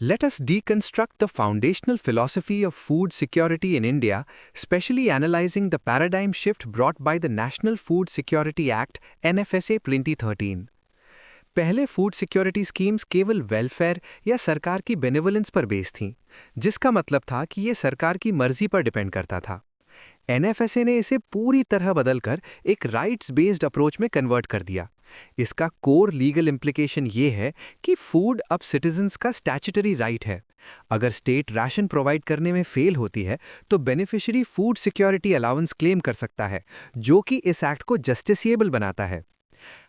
Let us deconstruct the foundational philosophy of food security in India, specially analyzing the paradigm shift brought by the National Food Security Act NFSA 2013. पहले food security schemes केवल welfare या सरकार की benevolence पर base थीं, जिसका मतलब था कि ये सरकार की मर्जी पर डिपेंड करता था। एनएफएसए ने इसे पूरी तरह बदलकर एक राइट्स बेस्ड अप्रोच में कन्वर्ट कर दिया। इसका कोर लीगल इम्प्लीकेशन ये है कि फूड अब सिटीजन्स का स्टैच्यूटरी राइट है। अगर स्टेट राशन प्रोवाइड करने में फेल होती है तो beneficiary food security allowance claim कर सकता है, जो कि इस एक्ट को जस्टिसिएबल बनाता है।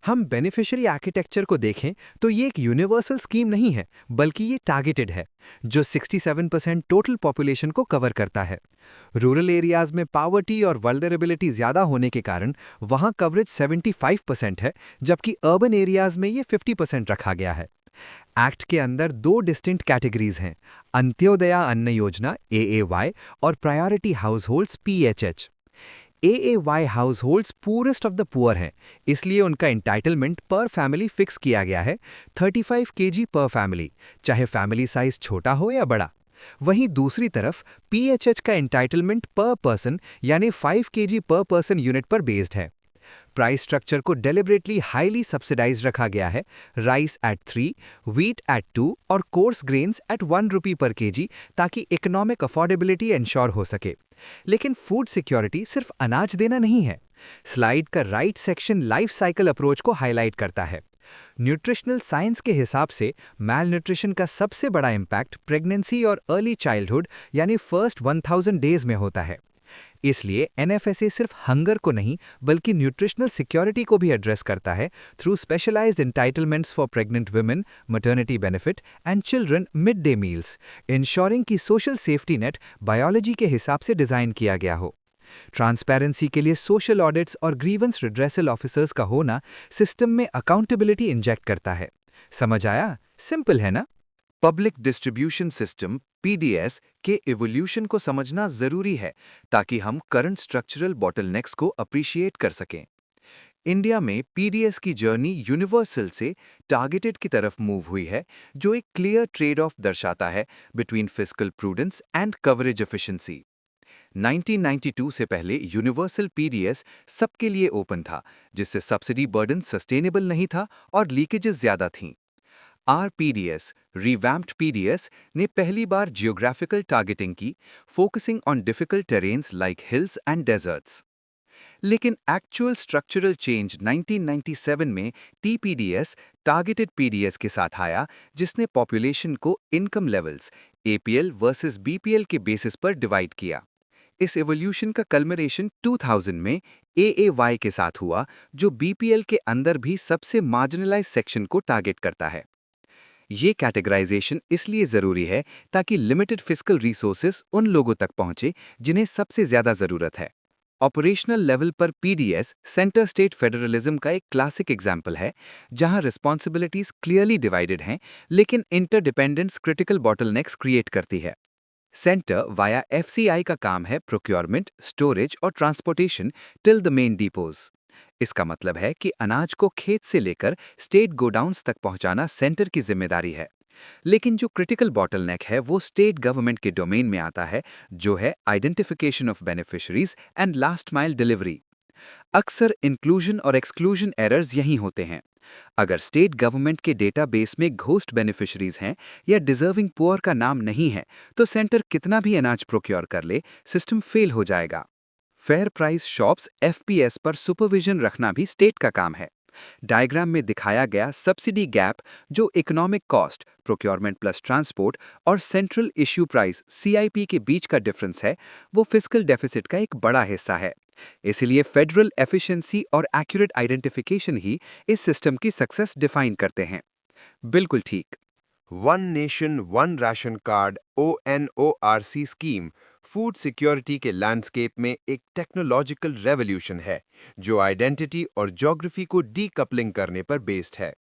हम बेनिफिशियरी आर्किटेक्चर को देखें तो ये एक यूनिवर्सल स्कीम नहीं है, बल्कि ये टारगेटेड है, जो 67% टोटल पॉपुलेशन को कवर करता है। रूरल एरियाज में पावर्टी और वल्नरेबिलिटी ज़्यादा होने के कारण वहाँ कवरेज 75% है, जबकि अर्बन एरियाज में ये 50% रखा गया है। एक्ट के अंदर दो डिस्टिंक्ट कैटेगरीज हैं, अंत्योदया अन्न योजना AAY और priority house holds PHH। AAY house holds poorest of the poor हैं, इसलिए उनका एंटाइटलमेंट पर फैमिली फिक्स किया गया है 35 केजी पर फैमिली, चाहे फैमिली साइज छोटा हो या बड़ा। वहीं दूसरी तरफ PHH का एंटाइटलमेंट पर पर्सन यानी 5 केजी पर पर्सन यूनिट पर बेस्ड है। प्राइस स्ट्रक्चर को डेलिबरेटली हाईली सब्सिडाइज रखा गया है, राइस एट 3, व्हीट एट 2 और कोर्स ग्रेन्स एट 1 रुपी पर केजी, ताकि इकोनॉमिक अफोर्डेबिलिटी इंश्योर हो सके। लेकिन फूड सिक्योरिटी सिर्फ अनाज देना नहीं है। स्लाइड का right section life cycle approach को हाईलाइट करता है। न्यूट्रिशनल साइंस के हिसाब से मैल न्यूट्रिशन का सबसे बड़ा इम्पैक्ट प्रेगनेंसी और अर्ली चाइल्डहुड यानी फर्स्ट 1000 डेज में होता है। इसलिए एनएफएसए सिर्फ हंगर को नहीं बल्कि न्यूट्रिशनल सिक्योरिटी को भी एड्रेस करता है through specialized entitlements for pregnant women, maternity benefit and children mid day meals, ensuring कि सोशल सेफ्टी नेट बायोलॉजी के हिसाब से डिजाइन किया गया हो। ट्रांसपेरेंसी के लिए सोशल ऑडिट्स और ग्रीवेंस रिड्रेसल ऑफिसर्स का होना सिस्टम में अकाउंटेबिलिटी इंजेक्ट करता है। समझ आया? सिंपल है ना? पब्लिक डिस्ट्रीब्यूशन सिस्टम PDS के इवोल्यूशन को समझना जरूरी है ताकि हम करंट स्ट्रक्चरल बॉटलनेक्स को अप्रिशिएट कर सकें। इंडिया में PDS की जर्नी यूनिवर्सल से टारगेटेड की तरफ मूव हुई है, जो एक क्लियर ट्रेड ऑफ दर्शाता है between fiscal prudence and coverage efficiency. 1992 से पहले यूनिवर्सल PDS सबके लिए ओपन था, जिससे सब्सिडी बर्डन सस्टेनेबल नहीं था और लीकेजेस ज्यादा थीं। RPDS, रिवैम्प्ड PDS ने पहली बार जियोग्राफिकल टारगेटिंग की, focusing on difficult terrains like hills and deserts. लेकिन एक्चुअल स्ट्रक्चरल चेंज 1997 में TPDS, टारगेटेड PDS के साथ आया, जिसने पॉपुलेशन को income levels APL versus BPL के बेसिस पर डिवाइड किया। इस एवोल्यूशन का कल्मिनेशन 2000 में AAY के साथ हुआ, जो BPL के अंदर भी सबसे मार्जिनलाइज सेक्शन को टारगेट करता है। ये कैटेगराइजेशन इसलिए जरूरी है ताकि लिमिटेड फिस्कल रिसोर्सेज उन लोगों तक पहुंचे जिन्हें सबसे ज्यादा जरूरत है। ऑपरेशनल लेवल पर PDS सेंटर स्टेट फेडरलिज्म का एक क्लासिक एग्जाम्पल है, जहां रिस्पॉन्सिबिलिटीज क्लियरली डिवाइडेड हैं, लेकिन इंटरडिपेंडेंस क्रिटिकल बॉटलनेक्स क्रिएट करती है। सेंटर वाया FCI का काम है प्रोक्योरमेंट, स्टोरेज और transportation till the main depots. इसका मतलब है कि अनाज को खेत से लेकर स्टेट गोडाउन्स तक पहुंचाना सेंटर की जिम्मेदारी है। लेकिन जो क्रिटिकल बॉटलनेक है वो स्टेट गवर्नमेंट के डोमेन में आता है, जो है identification of beneficiaries and last mile delivery. अक्सर इंक्लूजन और एक्सक्लूजन एरर्स यहीं होते हैं। अगर स्टेट गवर्नमेंट के डेटाबेस में घोस्ट बेनिफिशरीज हैं या डिजर्विंग पुअर का नाम नहीं है, तो सेंटर कितना भी अनाज प्रोक्योर कर ले, सिस्टम फेल हो जाएगा। फेयर प्राइस शॉप्स FPS पर सुपरविजन रखना भी स्टेट का काम है। डायग्राम में दिखाया गया सब्सिडी गैप, जो economic cost, procurement plus transport और सेंट्रल इश्यू प्राइस CIP के बीच का डिफरेंस है, वो फिस्कल डेफिसिट का एक बड़ा हिस्सा है। इसीलिए फेडरल एफिशिएंसी और एक्यूरेट आइडेंटिफिकेशन ही इस सिस्टम की सक्सेस डिफाइन करते हैं। बिल्कुल ठीक। One nation one ration card ONORC scheme food security के लैंडस्केप में एक टेक्नोलॉजिकल रेवोल्यूशन है, जो आइडेंटिटी और ज्योग्राफी को डीकपलिंग करने पर बेस्ड है।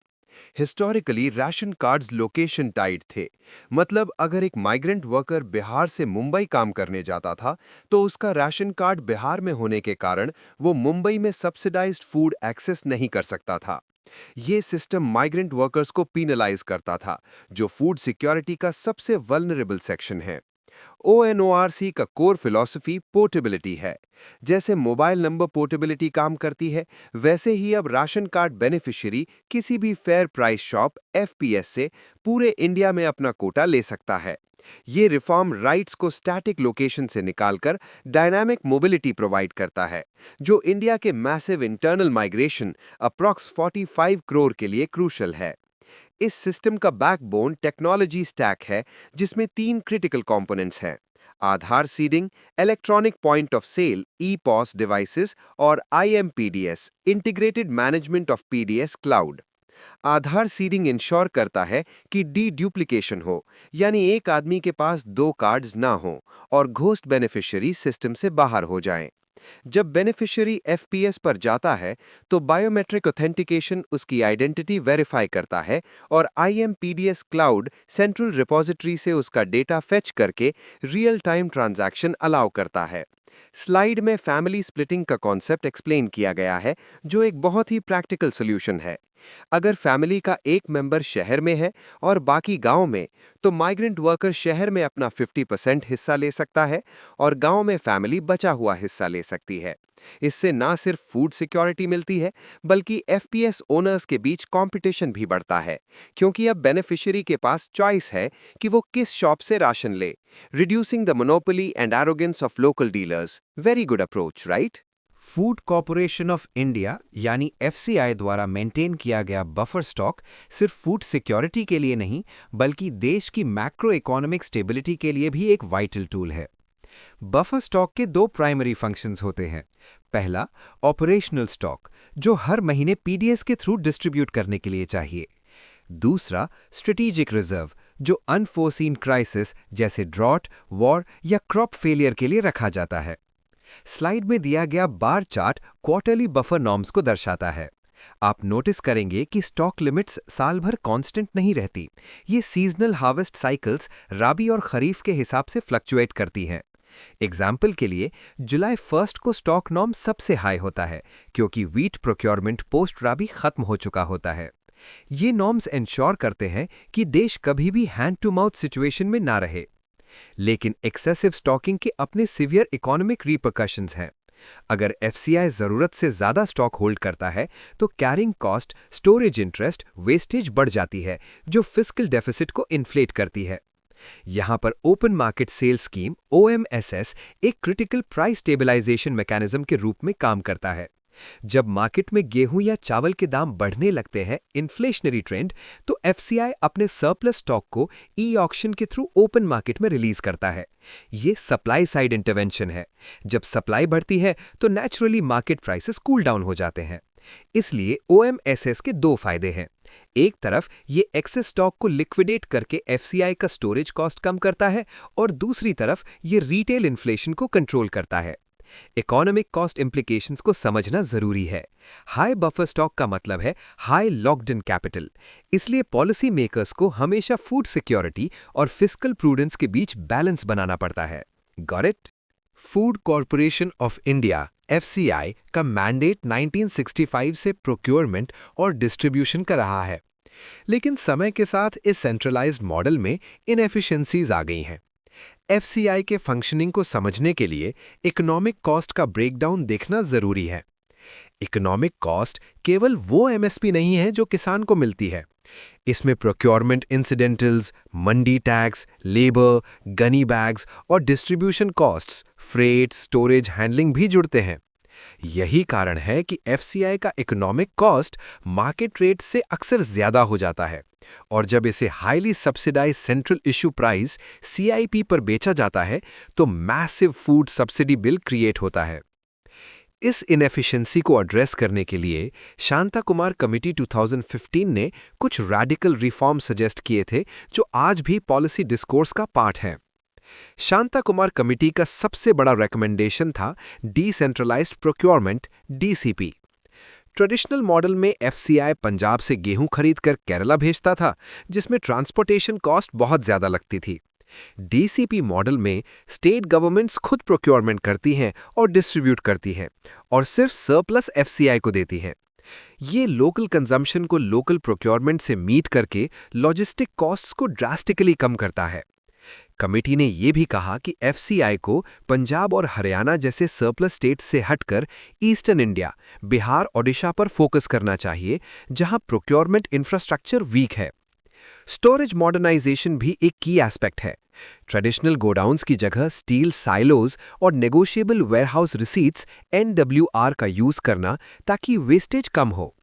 Historically ration cards location tied थे, मतलब अगर एक माइग्रेंट वर्कर बिहार से मुंबई काम करने जाता था तो उसका राशन कार्ड बिहार में होने के कारण वो मुंबई में सब्सिडाइज्ड फूड एक्सेस नहीं कर सकता था। ये सिस्टम माइग्रेंट वर्कर्स को पीनलाइज करता था, जो फूड सिक्योरिटी का सबसे वल्नरेबल सेक्शन है। ONORC का कोर फिलॉसफी पोर्टेबिलिटी है। जैसे मोबाइल नंबर पोर्टेबिलिटी काम करती है, वैसे ही अब राशन कार्ड बेनिफिशियरी किसी भी फेयर प्राइस शॉप FPS से पूरे इंडिया में अपना कोटा ले सकता है। ये रिफॉर्म राइट्स को स्टैटिक लोकेशन से निकालकर डायनामिक मोबिलिटी प्रोवाइड करता है, जो इंडिया के massive internal migration approx 45 crore के लिए क्रूशल है। इस सिस्टम का बैकबोन टेक्नोलॉजी स्टैक है, जिसमें 3 क्रिटिकल कंपोनेंट्स हैं: Aadhaar seeding, electronic point of sale (EPOS) devices और IMPDS integrated management of PDS cloud. Aadhaar seeding ensure करता है कि डी-ड्यूप्लिकेशन हो, यानी एक आदमी के पास 2 कार्ड्स ना हो और घोस्ट बेनिफिशियरी सिस्टम से बाहर हो जाएं। जब बेनिफिशियरी FPS पर जाता है, तो बायोमेट्रिक ऑथेंटिकेशन उसकी आइडेंटिटी वेरीफाई करता है और IMPDS क्लाउड सेंट्रल रिपोजिटरी से उसका डेटा फेच करके रियल टाइम ट्रांजैक्शन अलाउ करता है। स्लाइड में फैमिली स्प्लिटिंग का कॉन्सेप्ट एक्सप्लेन किया गया है, जो एक बहुत ही प्रैक्टिकल सॉल्यूशन है। अगर फैमिली का एक मेंबर शहर में है और बाकी गांव में, तो माइग्रेंट वर्कर शहर में अपना 50% हिस्सा ले सकता है और गांव में फैमिली बचा हुआ हिस्सा ले सकती है। इससे ना सिर्फ फूड सिक्योरिटी मिलती है, बल्कि FPS ओनर्स के बीच कंपटीशन भी बढ़ता है, क्योंकि अब बेनिफिशियरी के पास चॉइस है कि वो किस शॉप से राशन ले, reducing the monopoly and arrogance of local dealers. Very good approach, right? Food corporation of India यानी FCI द्वारा मेंटेन किया गया बफर स्टॉक सिर्फ फूड सिक्योरिटी के लिए नहीं, बल्कि देश की मैक्रो इकोनॉमिक स्टेबिलिटी के लिए भी एक वाइटल टूल है। बफर स्टॉक के 2 प्राइमरी फंक्शंस होते हैं। पहला, ऑपरेशनल स्टॉक, जो हर महीने PDS के थ्रू डिस्ट्रीब्यूट करने के लिए चाहिए। दूसरा, स्ट्रेटेजिक रिजर्व, जो अनफोर्सीन क्राइसिस जैसे ड्रॉट, वॉर या क्रॉप फेलियर के लिए रखा जाता है। स्लाइड में दिया गया bar chart quarterly buffer norms को दर्शाता है। आप नोटिस करेंगे कि स्टॉक लिमिट्स साल भर कांस्टेंट नहीं रहती। ये सीजनल हार्वेस्ट साइकिल्स राबी और खरीफ के हिसाब से फ्लक्चुएट करती हैं। एग्जाम्पल के लिए, जुलाई 1 को स्टॉक नॉर्म सबसे हाई होता है, क्योंकि व्हीट प्रोक्योरमेंट पोस्ट राबी खत्म हो चुका होता है। ये नॉर्म्स इंश्योर करते हैं कि देश कभी भी हैंड टू माउथ सिचुएशन में ना रहे। लेकिन एक्सेसिव स्टॉकिंग के अपने सीवियर इकोनॉमिक रिपरकशंस हैं। अगर FCI जरूरत से ज्यादा स्टॉक होल्ड करता है, तो carrying cost, storage interest, wastage बढ़ जाती है, जो फिस्कल डेफिसिट को इन्फ्लेट करती है। यहां पर open market sale scheme OMSS एक क्रिटिकल प्राइस स्टेबलाइजेशन मैकेनिज्म के रूप में काम करता है। जब मार्केट में गेहूं या चावल के दाम बढ़ने लगते हैं, इन्फ्लेशनरी ट्रेंड, तो FCI अपने सरप्लस स्टॉक को ऑक्शन के थ्रू ओपन मार्केट में रिलीज करता है। ये सप्लाई साइड इंटरवेंशन है। जब सप्लाई बढ़ती है, तो naturally market prices cool down हो जाते हैं। इसलिए OMSS के 2 फायदे हैं। एक तरफ ये एक्सेस स्टॉक को लिक्विडेट करके FCI का स्टोरेज कॉस्ट कम करता है, और दूसरी तरफ ये रिटेल इन्फ्लेशन को कंट्रोल करता है। इकोनॉमिक कॉस्ट इंप्लीकेशंस को समझना जरूरी है। हाई बफर स्टॉक का मतलब है हाई लॉक्ड इन कैपिटल। इसलिए पॉलिसी मेकर्स को हमेशा फूड सिक्योरिटी और फिस्कल प्रूडेंस के बीच बैलेंस बनाना पड़ता है। Got it? Food corporation of India FCI का मैंडेट 1965 से प्रोक्योरमेंट और डिस्ट्रीब्यूशन का रहा है, लेकिन समय के साथ इस सेंट्रलाइज्ड मॉडल में इनएफिशिएंसीज आ गई हैं। FCI के फंक्शनिंग को समझने के लिए इकोनॉमिक कॉस्ट का ब्रेकडाउन देखना जरूरी है। इकोनॉमिक कॉस्ट केवल वो MSP नहीं है जो किसान को मिलती है। इसमें प्रोक्योरमेंट इंसिडेंटल्स, मंडी टैक्स, लेबर, गनी बैग्स और distribution costs, freight, storage, handling भी जुड़ते हैं। यही कारण है कि FCI का इकोनॉमिक कॉस्ट मार्केट रेट से अक्सर ज्यादा हो जाता है, और जब इसे highly subsidize central issue price CIP पर बेचा जाता है, तो massive food subsidy bill create होता है। इस इनएफिशिएंसी को एड्रेस करने के लिए शांता कुमार कमेटी 2015 ने कुछ रैडिकल रिफॉर्म सजेस्ट किए थे, जो आज भी पॉलिसी डिस्कोर्स का पार्ट हैं। शांता कुमार कमेटी का सबसे बड़ा रिकमेंडेशन था decentralized procurement DCP। Traditional model में FCI पंजाब से गेहूं खरीदकर केरला भेजता था, जिसमें ट्रांसपोर्टेशन कॉस्ट बहुत ज्यादा लगती थी। DCP मॉडल में स्टेट गवर्नमेंट्स खुद प्रोक्योरमेंट करती हैं और डिस्ट्रीब्यूट करती हैं, और सिर्फ सरप्लस FCI को देती हैं। ये लोकल कंजम्पशन को लोकल प्रोक्योरमेंट से मीट करके लॉजिस्टिक कॉस्ट्स को ड्रास्टिकली कम करता है। कमेटी ने यह भी कहा कि एफसीआई को पंजाब और हरियाणा जैसे सरप्लस स्टेट्स से हटकर ईस्टर्न इंडिया, बिहार, ओडिशा पर फोकस करना चाहिए, जहां प्रोक्योरमेंट इंफ्रास्ट्रक्चर वीक है। स्टोरेज मॉडर्नाइजेशन भी एक की एस्पेक्ट है। ट्रेडिशनल गोडाउन्स की जगह स्टील साइलोज और नेगोशिएबल वेयरहाउस रिसीट्स (NWR) का यूज करना ताकि वेस्टेज कम हो।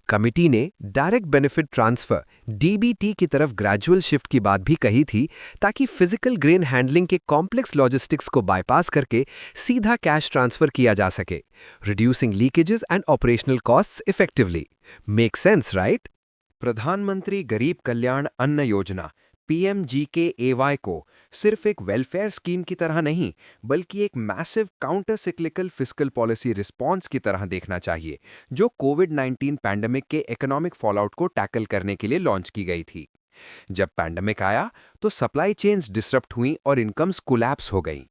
कमिटी ने डायरेक्ट बेनिफिट ट्रांसफर (DBT) की तरफ ग्रेजुअल शिफ्ट की बात भी कही थी, ताकि फिजिकल ग्रेन हैंडलिंग के कॉम्प्लेक्स लॉजिस्टिक्स को बाईपास करके सीधा कैश ट्रांसफर किया जा सके, reducing leakages and operational costs effectively. Make sense, right? प्रधानमंत्री गरीब कल्याण अन्न योजना PMGKAY को सिर्फ एक वेलफेयर स्कीम की तरह नहीं, बल्कि एक massive counter cyclical fiscal policy response की तरह देखना चाहिए, जो कोविड-19 पैंडेमिक के इकोनॉमिक फॉलआउट को टैकल करने के लिए लॉन्च की गई थी। जब पैंडेमिक आया तो सप्लाई चेन्स डिसरप्ट हुई और इनकम्स कोलैप्स हो गई।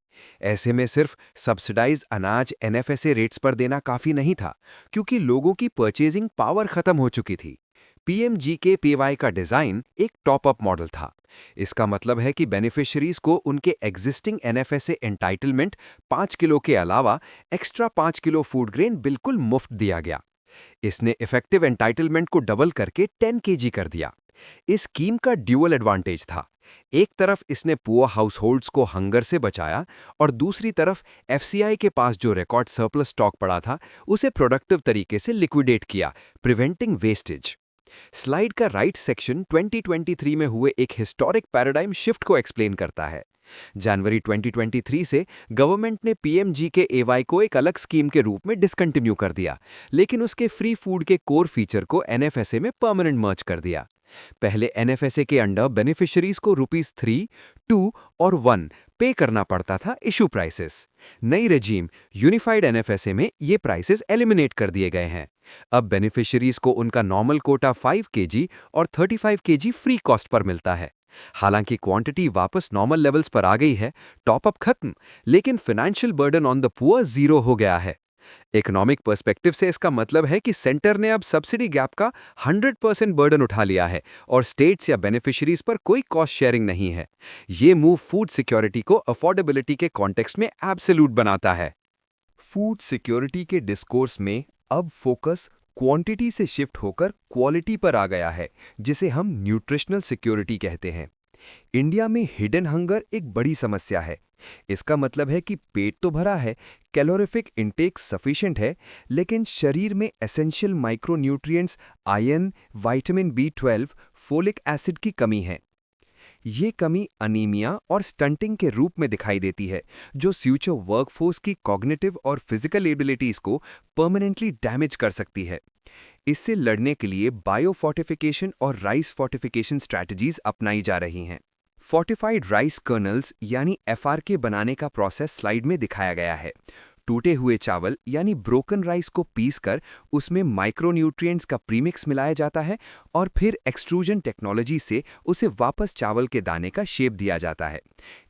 ऐसे में सिर्फ सब्सिडाइज्ड अनाज NFSA रेट्स पर देना काफी नहीं था, क्योंकि लोगों की परचेजिंग पावर खत्म हो चुकी थी। PMGKPY का डिजाइन एक टॉप अप मॉडल था। इसका मतलब है कि बेनिफिशियरीज को उनके एग्जिस्टिंग NFSA एंटाइटलमेंट 5 किलो के अलावा एक्स्ट्रा 5 किलो फूड ग्रेन बिल्कुल मुफ्त दिया गया। इसने इफेक्टिव एंटाइटलमेंट को डबल करके 10 kg कर दिया। इस स्कीम का ड्यूअल एडवांटेज था। एक तरफ इसने पुअर हाउसहोल्ड्स को हंगर से बचाया और दूसरी तरफ एफसीआई के पास जो रिकॉर्ड सरप्लस स्टॉक पड़ा था उसे प्रोडक्टिव तरीके से लिक्विडेट किया, प्रिवेंटिंग वेस्टेज। स्लाइड का राइट सेक्शन 2023 में हुए एक हिस्टोरिक पैराडाइम शिफ्ट को एक्सप्लेन करता है। जनवरी 2023 से गवर्नमेंट ने PMGKAY को एक अलग स्कीम के रूप में डिसकंटिन्यू कर दिया, लेकिन उसके फ्री फूड के कोर फीचर को NFSA में परमानेंट मर्ज कर दिया। पहले NFSA के अंडर बेनिफिशियरीज को ₹3, 2 और 1 पे करना पड़ता था इशू प्राइसेस। नई रेजीम यूनिफाइड NFSA में ये प्राइसेस एलिमिनेट कर दिए गए हैं। अब बेनिफिशियरीज को उनका नॉर्मल कोटा 5 kg और 35 kg फ्री कॉस्ट पर मिलता है। हालांकि क्वांटिटी वापस नॉर्मल लेवल्स पर आ गई है, टॉपअप खत्म, लेकिन financial burden on the poor 0 हो गया है। इकोनॉमिक पर्सपेक्टिव से इसका मतलब है कि सेंटर ने अब सब्सिडी गैप का 100% बर्डन उठा लिया है और स्टेट्स या बेनिफिशियरीज पर कोई कॉस्ट शेयरिंग नहीं है। ये मूव फूड सिक्योरिटी को अफोर्डेबिलिटी के कॉन्टेक्स्ट में एब्सोल्यूट बनाता है। फूड सिक्योरिटी के डिस्कोर्स में अब फोकस क्वांटिटी से शिफ्ट होकर क्वालिटी पर आ गया है, जिसे हम न्यूट्रिशनल सिक्योरिटी कहते हैं। इंडिया में हिडन हंगर एक बड़ी समस्या है। इसका मतलब है कि पेट तो भरा है, कैलोरीफिक इंटेक सफिशिएंट है, लेकिन शरीर में essential micronutrients iron, vitamin B12, folic acid की कमी है। ये कमी अनीमिया और स्टंटिंग के रूप में दिखाई देती है, जो फ्यूचर वर्कफोर्स की कॉग्निटिव और फिजिकल एबिलिटीज को परमानेंटली डैमेज कर सकती है। इससे लड़ने के लिए बायोफोर्टिफिकेशन और राइस फोर्टिफिकेशन स्ट्रैटेजीज अपनाई जा रही हैं। फोर्टिफाइड राइस कर्नल्स यानी FRK बनाने का प्रोसेस स्लाइड में दिखाया गया है। टूटे हुए चावल यानी ब्रोकन राइस को पीसकर उसमें माइक्रोन्यूट्रिएंट्स का प्रीमिक्स मिलाया जाता है और फिर एक्सट्रूजन टेक्नोलॉजी से उसे वापस चावल के दाने का शेप दिया जाता है।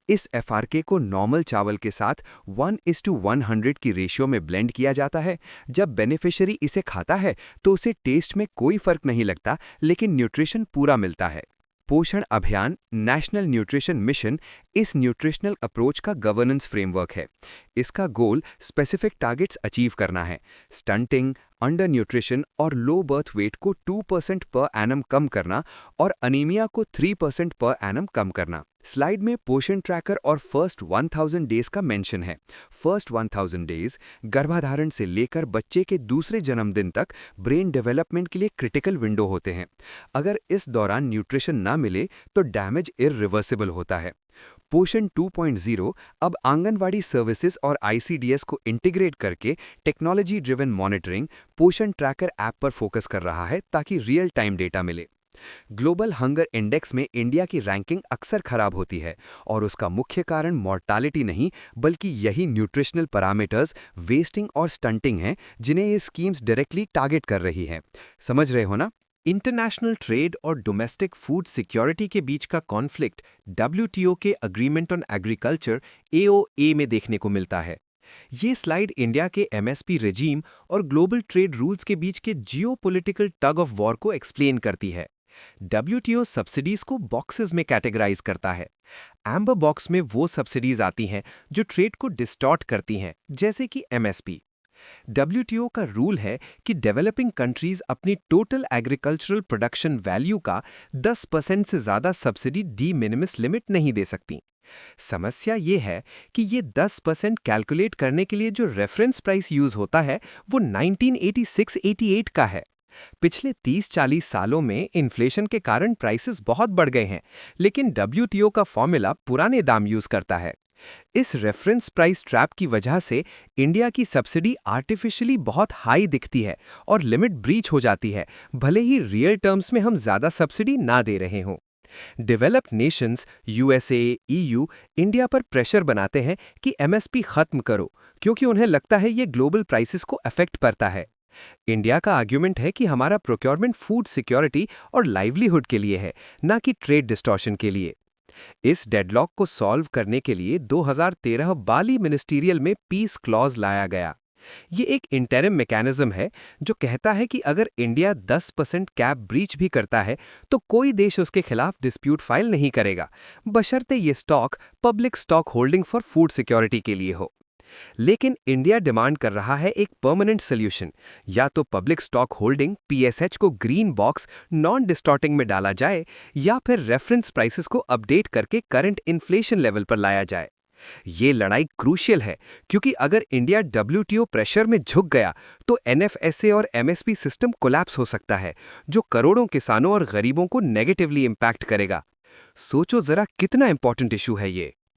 इस FRK को नॉर्मल चावल के साथ 1:100 की रेशियो में ब्लेंड किया जाता है। जब बेनिफिशियरी इसे खाता है तो उसे टेस्ट में कोई फर्क नहीं लगता, लेकिन न्यूट्रिशन पूरा मिलता है। पोषण अभियान नेशनल न्यूट्रिशन मिशन इस न्यूट्रिशनल अप्रोच का गवर्नेंस फ्रेमवर्क है। इसका गोल स्पेसिफिक टारगेट्स अचीव करना है। स्टंटिंग, अंडर न्यूट्रिशन और लो बर्थ वेट को 2% पर एनम कम करना और अनीमिया को 3% पर एनम कम करना। स्लाइड में पोषण ट्रैकर और फर्स्ट 1000 डेज का मेंशन है। फर्स्ट 1000 डेज गर्भाधारण से लेकर बच्चे के दूसरे जन्मदिन तक ब्रेन डेवलपमेंट के लिए क्रिटिकल विंडो होते हैं। अगर इस दौरान न्यूट्रिशन ना मिले तो डैमेज इररिवर्सिबल होता है। पोषण 2.0 अब आंगनवाड़ी सर्विसेज और ICDS को इंटीग्रेट करके टेक्नोलॉजी ड्रिवन मॉनिटरिंग पोषण ट्रैकर ऐप पर फोकस कर रहा है, ताकि रियल टाइम डेटा मिले। ग्लोबल हंगर इंडेक्स में इंडिया की रैंकिंग अक्सर खराब होती है और उसका मुख्य कारण मॉर्टालिटी नहीं, बल्कि यही न्यूट्रिशनल पैरामीटर्स वेस्टिंग और स्टंटिंग हैं, जिन्हें ये स्कीम्स डायरेक्टली टारगेट कर रही हैं। समझ रहे हो ना? इंटरनेशनल ट्रेड और डोमेस्टिक फूड सिक्योरिटी के बीच का कॉन्फ्लिक्ट WTO के अग्रीमेंट ऑन एग्रीकल्चर AOA में देखने को मिलता है। ये स्लाइड इंडिया के एमएसपी रेजीम और ग्लोबल ट्रेड रूल्स के बीच के जियोपॉलिटिकल टग ऑफ वॉर को एक्सप्लेन करती है। डब्ल्यूटीओ सब्सिडीज को बॉक्सेस में कैटेगराइज करता है। एम्बर बॉक्स में वो सब्सिडीज आती हैं जो ट्रेड को डिस्टॉर्ट करती हैं, जैसे कि एमएसपी। डब्ल्यूटीओ का रूल है कि डेवलपिंग कंट्रीज अपनी टोटल एग्रीकल्चरल प्रोडक्शन वैल्यू का 10% से ज़्यादा सब्सिडी डी मिनिमिस लिमिट नहीं दे सकती। समस्या ये है कि ये 10% कैलकुलेट करने के लिए जो रेफरेंस प्राइस यूज होता है वो 1986-88 का है। पिछले 30-40 सालों में इन्फ्लेशन के कारण प्राइसेस बहुत बढ़ गए हैं, लेकिन डब्ल्यूटीओ का फॉर्मूला पुराने दाम यूज करता है। इस रेफरेंस प्राइस ट्रैप की वजह से इंडिया की सब्सिडी आर्टिफिशियली बहुत हाई दिखती है और लिमिट ब्रीच हो जाती है, भले ही रियल टर्म्स में हम ज़्यादा सब्सिडी ना दे रहे हों। Developed Nations USA, EU India पर प्रेशर बनाते हैं कि एमएसपी खत्म करो, क्योंकि उन्हें लगता है ये ग्लोबल प्राइसेस को अफेक्ट करता है। इंडिया का आर्ग्यूमेंट है कि हमारा प्रोक्योरमेंट फूड सिक्योरिटी और लाइवलीहुड के लिए है, ना कि ट्रेड डिस्टॉर्शन के लिए। इस डेडलॉक को सॉल्व करने के लिए 2013 बाली मिनिस्टीरियल में पीस क्लॉज लाया गया। ये एक इंटरिम मैकेनिज्म है जो कहता है कि अगर इंडिया 10% कैप ब्रीच भी करता है तो कोई देश उसके खिलाफ डिस्प्यूट फाइल नहीं करेगा, बशर्ते ये stock public stock holding for food security के लिए हो। लेकिन इंडिया डिमांड कर रहा है एक परमानेंट सोल्यूशन, या तो पब्लिक स्टॉक होल्डिंग पीएसएच को ग्रीन बॉक्स नॉन डिस्टॉर्टिंग में डाला जाए, या फिर रेफरेंस प्राइसेस को अपडेट करके करंट इन्फ्लेशन लेवल पर लाया जाए। ये लड़ाई क्रूशियल है, क्योंकि अगर इंडिया डब्ल्यूटीओ प्रेशर में झुक गया तो एनएफएसए और एमएसपी सिस्टम कोलैप्स हो सकता है, जो करोड़ों किसानों और गरीबों को नेगेटिवली इंपैक्ट करेगा। सोचो जरा कितना इंपॉर्टेंट इशू है ये।